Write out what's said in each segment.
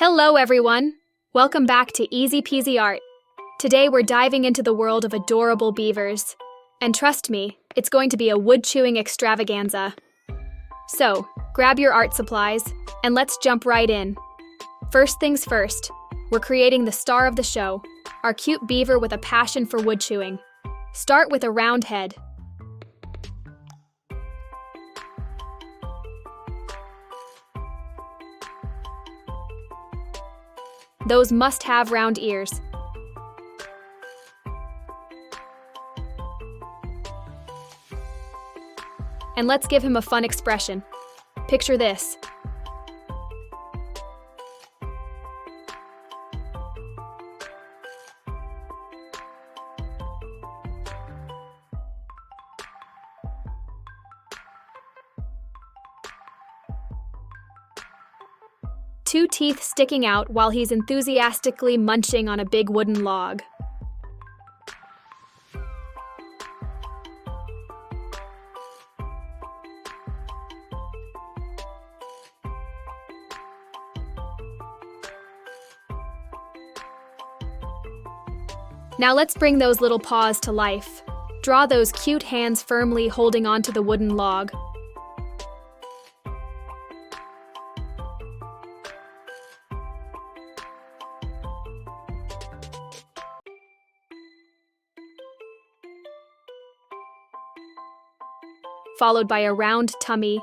Hello everyone! Welcome back to Easy Peasy Art. Today we're diving into the world of adorable beavers. And trust me, it's going to be a wood-chewing extravaganza. So, grab your art supplies, and let's jump right in. First things first, we're creating the star of the show, our cute beaver with a passion for wood chewing. Start with a round head. Those must-have round ears. And let's give him a fun expression. Picture this. Two teeth sticking out while he's enthusiastically munching on a big wooden log. Now let's bring those little paws to life. Draw those cute hands firmly holding onto the wooden log. Followed by a round tummy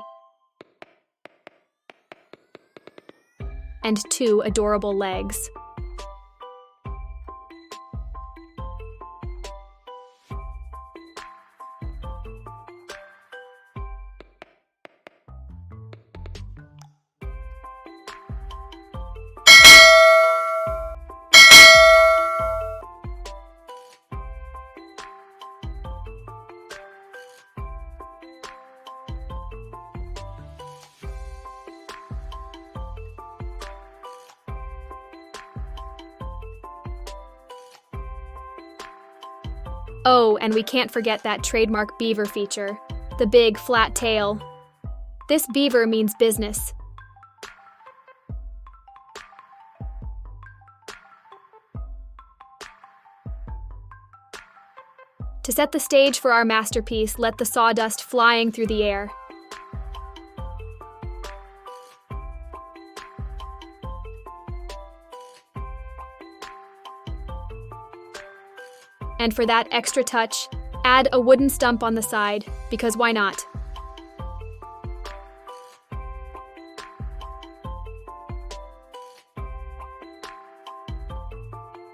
and two adorable legs. Oh, and we can't forget that trademark beaver feature, the big, flat tail. This beaver means business. To set the stage for our masterpiece, let the sawdust flying through the air. And for that extra touch, add a wooden stump on the side, because why not?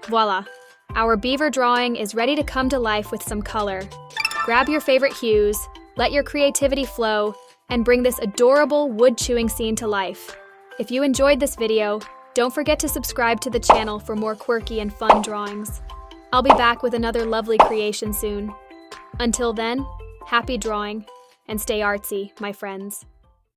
Voila! Our beaver drawing is ready to come to life with some color. Grab your favorite hues, let your creativity flow, and bring this adorable wood-chewing scene to life. If you enjoyed this video, don't forget to subscribe to the channel for more quirky and fun drawings. I'll be back with another lovely creation soon. Until then, happy drawing, and stay artsy, my friends.